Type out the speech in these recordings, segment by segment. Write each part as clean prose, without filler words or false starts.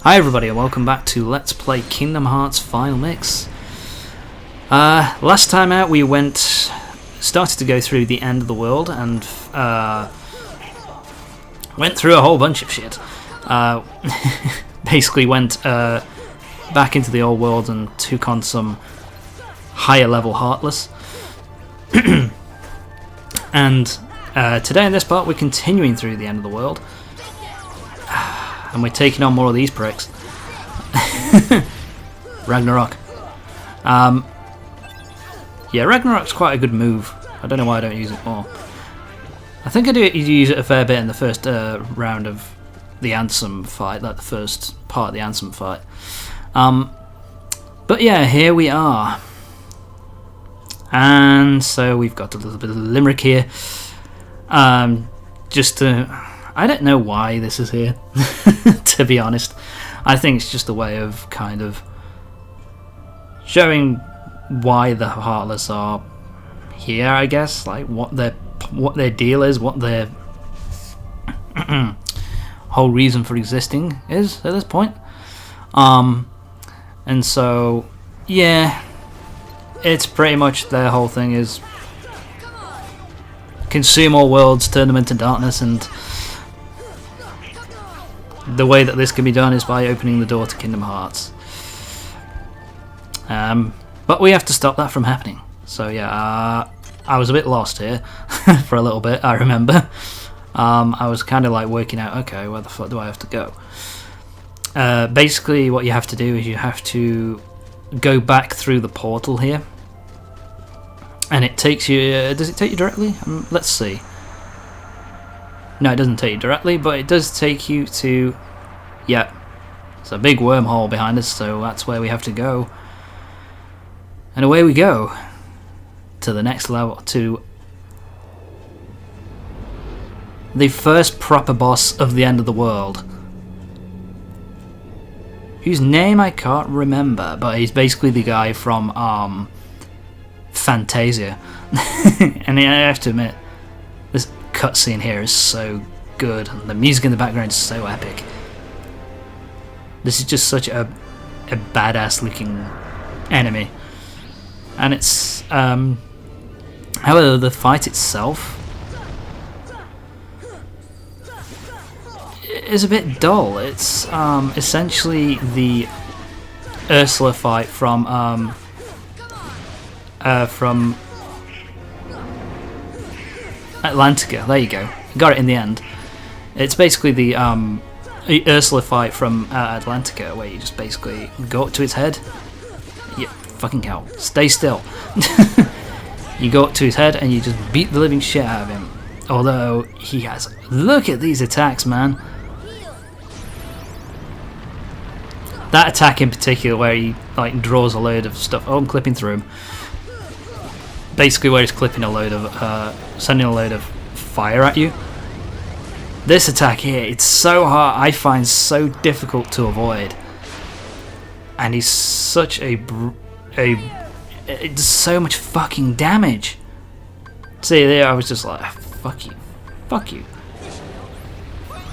Hi everybody and welcome back to Let's Play Kingdom Hearts Final Mix. Last time out we started to go through the end of the world and went through a whole bunch of shit. Basically went back into the old world and took on some higher level Heartless. And today in this part we're continuing through the end of the world. And we're taking on more of these pricks. Ragnarok. Yeah, Ragnarok's quite a good move. I don't know why I don't use it more. I think I do use it a fair bit in the first round of the Ansem fight, like the first part of the Ansem fight. But yeah, here we are. And so we've got a little bit of limerick here. Just to... I don't know why this is here, to be honest. I think it's just a way of kind of showing why the Heartless are here, I guess. Like what their deal is, what their whole reason for existing is at this point. And so, yeah, it's pretty much their whole thing is consume all worlds, turn them into darkness, and the way that this can be done is by opening the door to Kingdom Hearts. But we have to stop that from happening. So yeah, I was a bit lost here for a little bit, I remember. I was kind of like working out, okay, where the fuck do I have to go? Basically what you have to do is you have to go back through the portal here. And it takes you... does it take you directly? Let's see. No, it doesn't take you directly, but it does take you to... Yeah, it's a big wormhole behind us, so that's where we have to go. And away we go to the next level, to the first proper boss of the end of the world, whose name I can't remember, but he's basically the guy from Fantasia. And I have to admit, this cutscene here is so good. The music in the background is so epic. This is just such a badass looking enemy. And it's however, the fight itself is a bit dull. It's essentially the Ursula fight from Atlantica. There you go. Got it in the end. It's basically the Ursula fight from Atlantica, where you just basically go up to its head. Yeah, fucking hell. Stay still. You go up to his head and you just beat the living shit out of him. Although he has... Look at these attacks, man. That attack in particular, where he like draws a load of stuff. Oh, I'm clipping through him. Basically where he's clipping a load of, sending a load of fire at you. This attack here, it's so hard, I find so difficult to avoid. And he's such it does so much fucking damage. See there, I was just like, fuck you, fuck you.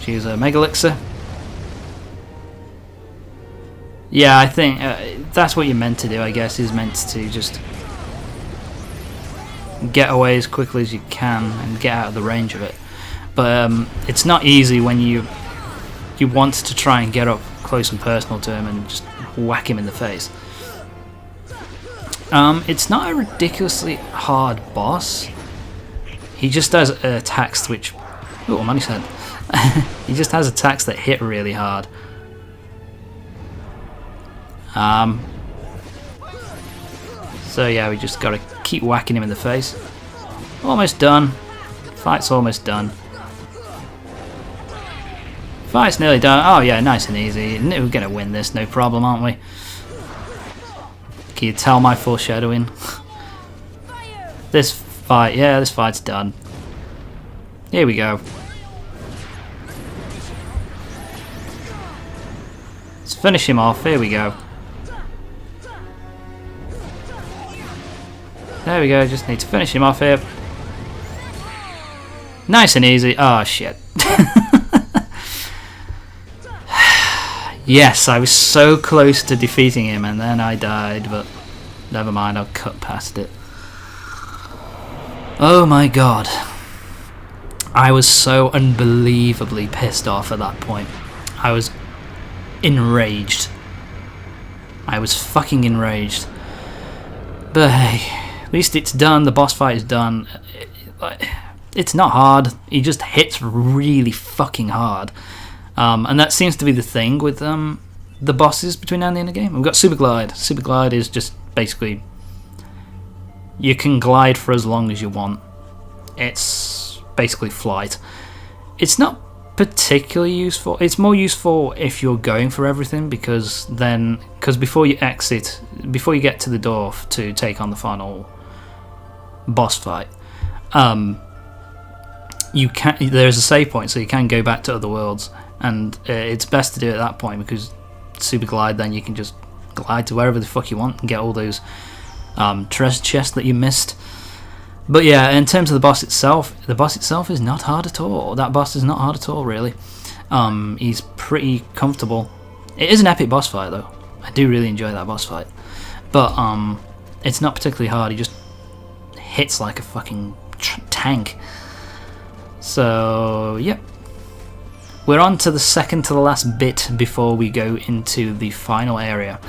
Choose a Mega Elixir. Yeah, I think that's what you're meant to do, I guess, is meant to just get away as quickly as you can and get out of the range of it. But it's not easy when you want to try and get up close and personal to him and just whack him in the face. It's not a ridiculously hard boss. He just has attacks which... Oh, I'm on his head. He just has attacks that hit really hard. So yeah, we just gotta keep whacking him in the face. Almost done. Fight's almost done. Fight's nearly done. Oh yeah, nice and easy. We're gonna win this, no problem, aren't we? Can you tell my foreshadowing? This fight, yeah, this fight's done. Here we go. Let's finish him off. Here we go. There we go, just need to finish him off here. Nice and easy. Oh shit. Yes, I was so close to defeating him and then I died, but never mind, I'll cut past it. Oh my god. I was so unbelievably pissed off at that point. I was enraged. I was fucking enraged. But hey, at least it's done, the boss fight is done. It's not hard, he just hits really fucking hard. And that seems to be the thing with the bosses between now and the end of the game. We've got Super Glide. Super Glide is just basically, you can glide for as long as you want. It's basically flight. It's not particularly useful. It's more useful if you're going for everything, because before you exit, before you get to the door to take on the final boss fight, there's a save point, so you can go back to other worlds, and it's best to do it at that point, because Super Glide, then you can just glide to wherever the fuck you want and get all those treasure chests that you missed. But yeah, in terms of the boss itself is not hard at all. That boss is not hard at all, really. He's pretty comfortable. It is an epic boss fight, though. I do really enjoy that boss fight. But it's not particularly hard. He just hits like a fucking tank. So, yep. We're on to the second to the last bit before we go into the final area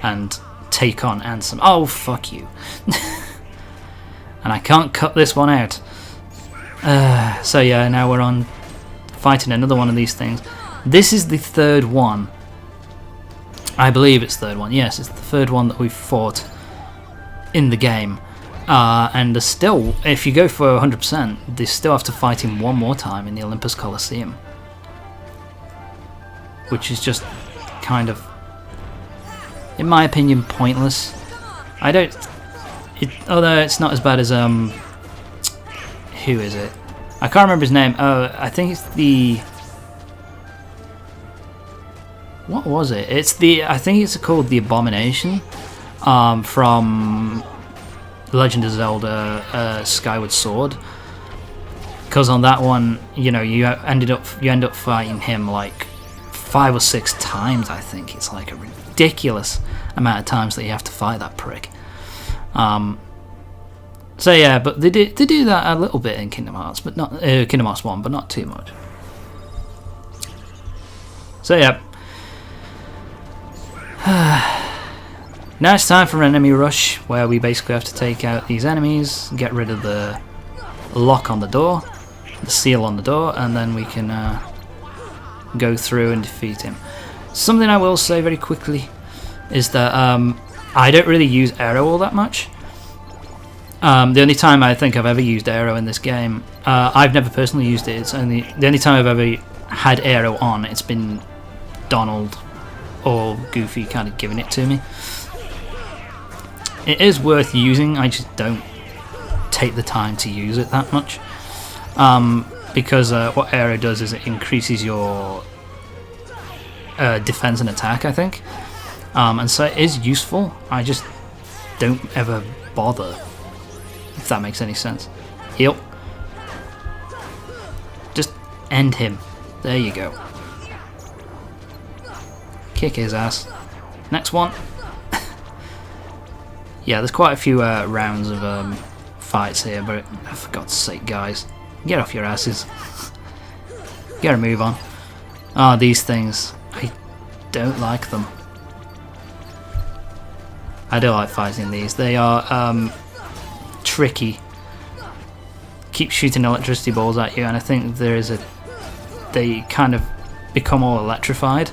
and take on Ansem. Oh, fuck you. And I can't cut this one out. So yeah, now we're on fighting another one of these things. This is the third one. I believe it's the third one. Yes, it's the third one that we've fought in the game. And there's still, if you go for 100%, they still have to fight him one more time in the Olympus Coliseum. Which is just kind of, in my opinion, pointless. Although it's not as bad as, who is it? I can't remember his name. Oh, I think it's the, what was it? I think it's called the Abomination, from Legend of Zelda Skyward Sword. Because on that one, you know, you end up fighting him like 5 or 6 times. I think it's like a ridiculous amount of times that you have to fight that prick. So yeah, but they do that a little bit in Kingdom Hearts, but not Kingdom Hearts 1, but not too much. So yeah. Now it's time for an enemy rush, where we basically have to take out these enemies, get rid of the lock on the door, the seal on the door, and then we can go through and defeat him. Something I will say very quickly is that I don't really use arrow all that much. The only time I think I've ever used arrow in this game, I've never personally used it. It's only the only time I've ever had arrow on. It's been Donald or Goofy kind of giving it to me. It is worth using. I just don't take the time to use it that much, because what arrow does is it increases your defense and attack, I think. And so it is useful. I just don't ever bother, if that makes any sense. Heal. Just end him. There you go. Kick his ass. Next one. Yeah, there's quite a few rounds of fights here, but for God's sake, guys, get off your asses. Get a move on. Ah, these things. I don't like them. I don't like fighting these. They are tricky. Keep shooting electricity balls at you, and I think they kind of become all electrified,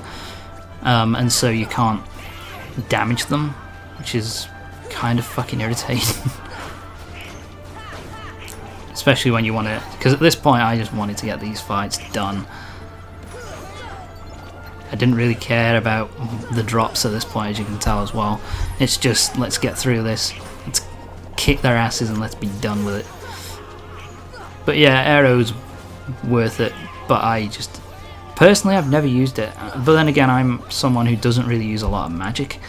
and so you can't damage them, which is kind of fucking irritating. Especially when you want to, because at this point I just wanted to get these fights done. I didn't really care about the drops at this point, as you can tell as well. It's just, let's get through this, let's kick their asses and let's be done with it. But yeah, arrow's worth it, but I just, personally I've never used it. But then again, I'm someone who doesn't really use a lot of magic.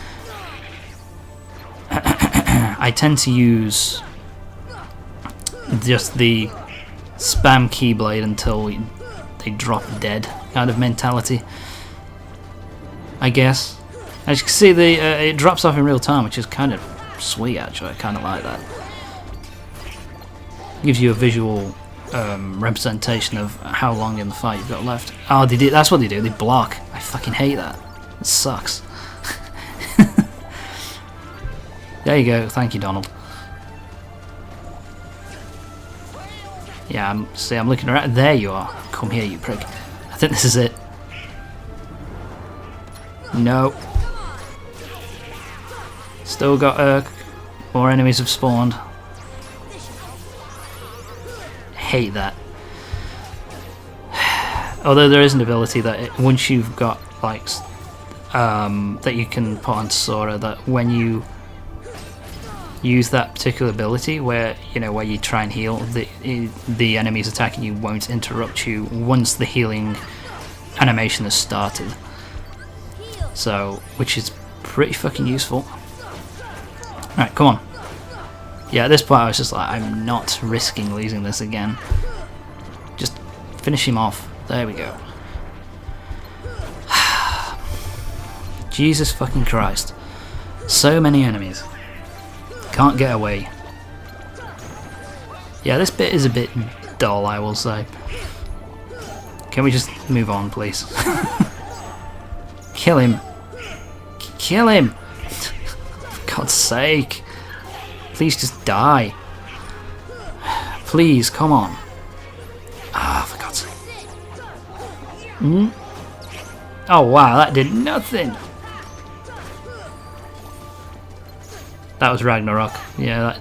I tend to use just the spam keyblade until they drop dead kind of mentality. I guess. As you can see, it drops off in real time, which is kind of sweet actually. I kind of like that. Gives you a visual representation of how long in the fight you've got left. Oh, they do, that's what they do, they block. I fucking hate that. It sucks. There you go, thank you, Donald. Yeah, I'm looking around. There you are. Come here, you prick. I think this is it. No. Still got more enemies have spawned. Hate that. Although there is an ability that once you've got like that you can put on Sora, that when you use that particular ability, where where you try and heal, the enemies attacking you won't interrupt you once the healing animation has started. So, which is pretty fucking useful. Alright, come on. Yeah, at this point I was just like, I'm not risking losing this again. Just finish him off. There we go. Jesus fucking Christ. So many enemies. Can't get away. Yeah, this bit is a bit dull, I will say. Can we just move on, please? Kill him. Kill him! For God's sake. Please just die. Please, come on. Ah, for God's sake. Oh wow, that did nothing. That was Ragnarok. Yeah,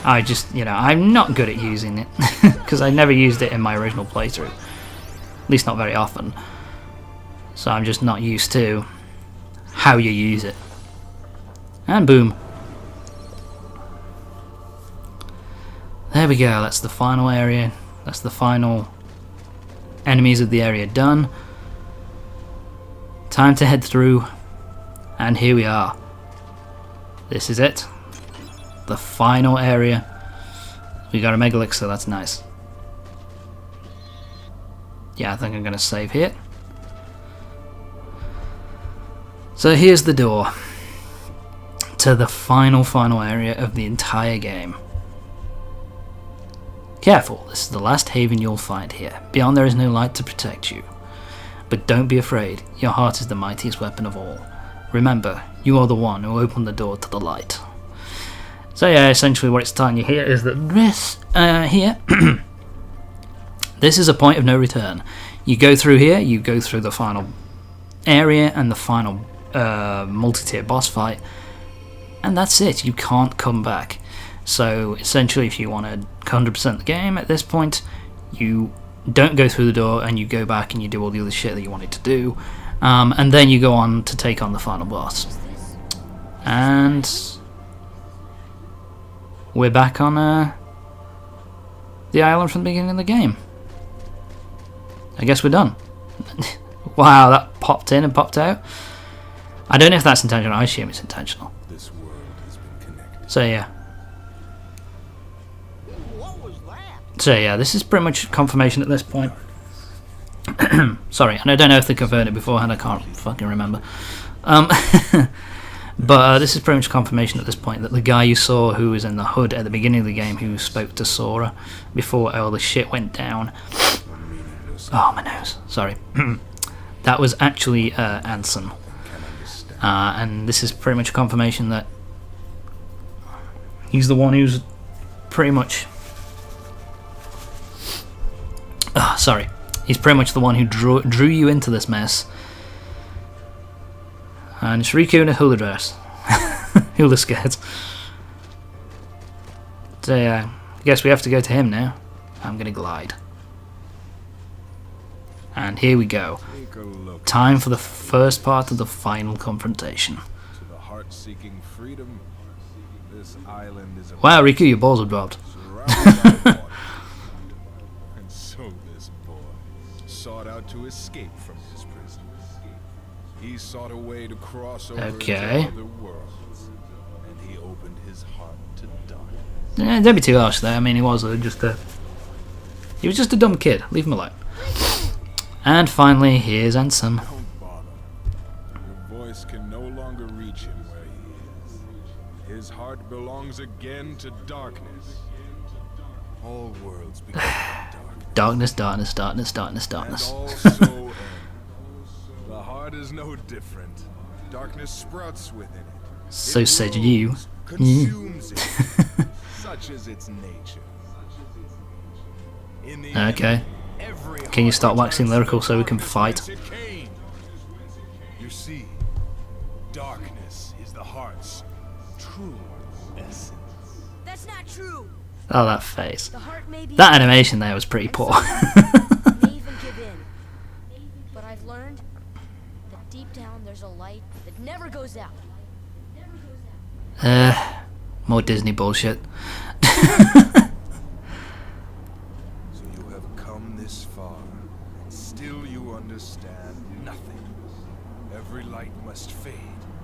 I just, I'm not good at using it. Because I never used it in my original playthrough. At least not very often. So I'm just not used to how you use it. And boom. There we go, that's the final area. That's the final enemies of the area done. Time to head through. And here we are. This is it. The final area. We got a Megalix, so that's nice. Yeah, I think I'm going to save here. So here's the door to the final area of the entire game. Careful, this is the last haven you'll find here. Beyond there is no light to protect you. But don't be afraid, your heart is the mightiest weapon of all. Remember, you are the one who opened the door to the light. So yeah, essentially what it's telling you here is that this, here, this is a point of no return. You go through here, you go through the final area and the final multi-tier boss fight, and that's it, you can't come back. So essentially if you want to 100% the game at this point, you don't go through the door and you go back and you do all the other shit that you wanted to do, and then you go on to take on the final boss. And we're back on the island from the beginning of the game. I guess we're done. Wow, that popped in and popped out. I don't know if that's intentional. I assume it's intentional. This world has been connected. So yeah. So yeah, this is pretty much confirmation at this point. Sorry, and I don't know if they confirmed it beforehand. I can't fucking remember. But this is pretty much confirmation at this point that the guy you saw who was in the hood at the beginning of the game who spoke to Sora before all the shit went down. Oh, my nose. Sorry. That was actually Ansem. And this is pretty much confirmation that he's the one who's pretty much... Oh, sorry. He's pretty much the one who drew you into this mess. And it's Riku in a hula dress. Hula skirt. So yeah, I guess we have to go to him now. I'm gonna glide. And here we go. Time for the first part of the final confrontation. To the heart-seeking freedom, this island is a wow, Riku, your balls have dropped. and so this boy sought out to escape from his prison. He sought a way to cross over Okay. into other worlds, and he opened his heart to darkness. Don't be too harsh there. I mean, he was just a dumb kid. Leave him alone. And finally, here's Ansem. Don't bother. Your darkness can no longer reach him where he is. His heart belongs again to darkness. All worlds become darkness. Darkness, darkness, darkness, darkness, darkness. And also end. The heart is no different. Darkness sprouts within it. So It said grows, you. consumes it. Such is its nature. In the end, Okay. every Can you heart start waxing returns lyrical to so we can darkness fight? whence it came. You see, darkness is the heart's true essence. That's not true. Oh, that face. The heart may be That animation there was pretty poor. may even give in. But I've learned that deep down there's a light that never goes out. More Disney bullshit. So you have come this far, and still you understand nothing. Every light must fade.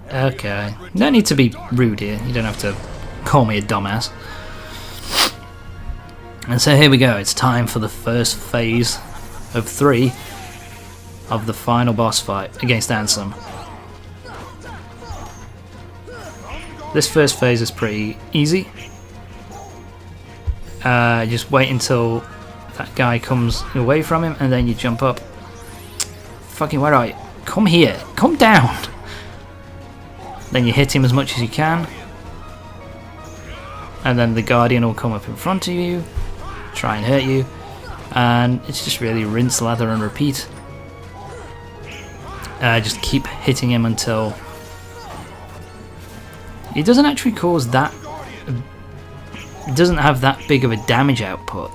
Every Okay. heart No need to be returns to rude here. You don't have to call me a dumbass. And so here we go. It's time for the first phase of 3 of the final boss fight against Ansem. This first phase is pretty easy. Just wait until that guy comes away from him and then you jump up. Fucking where are you? Come here. Come down. Then you hit him as much as you can. And then the Guardian will come up in front of you, try and hurt you. And it's just really rinse, lather and repeat. Just keep hitting him until he doesn't actually cause that. It doesn't have that big of a damage output.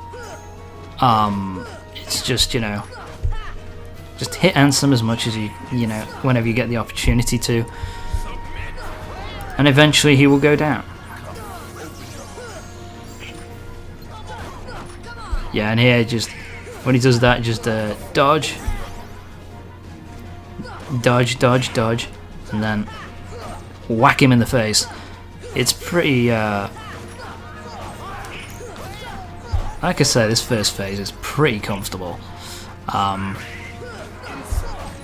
It's just, you know, just hit Ansem as much as you know, whenever you get the opportunity to, and eventually he will go down. Yeah, and here just when he does that, just dodge, dodge, dodge, dodge, and then whack him in the face. It's pretty, like I said, this first phase is pretty comfortable.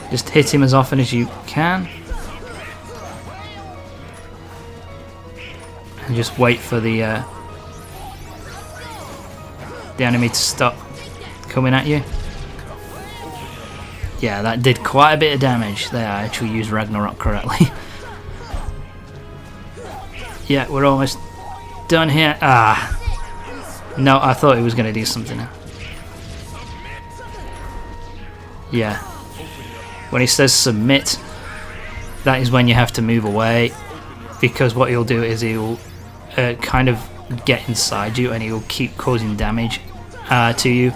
Just hit him as often as you can. And just wait for the enemy to stop coming at you. Yeah, that did quite a bit of damage there. I actually used Ragnarok correctly. Yeah, we're almost done here. Ah. No, I thought he was going to do something. Yeah. When he says submit, that is when you have to move away. Because what he'll do is he'll kind of get inside you and he'll keep causing damage to you.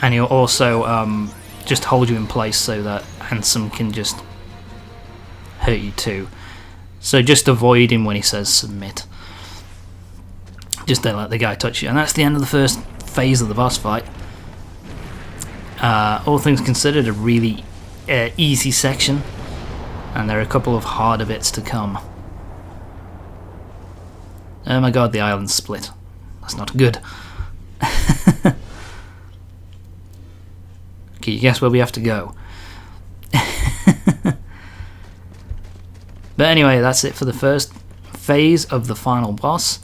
And he'll also just hold you in place so that Ansem can just hurt you too. So just avoid him when he says submit. Just don't let the guy touch you. And that's the end of the first phase of the boss fight. All things considered, a really easy section. And there are a couple of harder bits to come. Oh my god, the island's split. That's not good. Okay, you guess where we have to go. But anyway, that's it for the first phase of the final boss.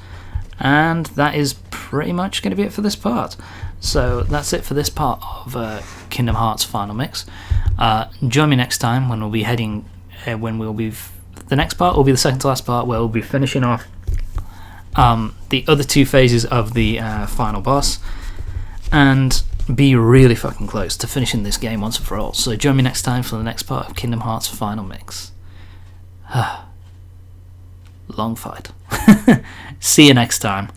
And that is pretty much going to be it for this part. So that's it for this part of Kingdom Hearts Final Mix. Join me next time when we'll be heading... the next part will be the second to last part, where we'll be finishing off the other 2 phases of the final boss. And be really fucking close to finishing this game once and for all. So join me next time for the next part of Kingdom Hearts Final Mix. Long fight. See you next time.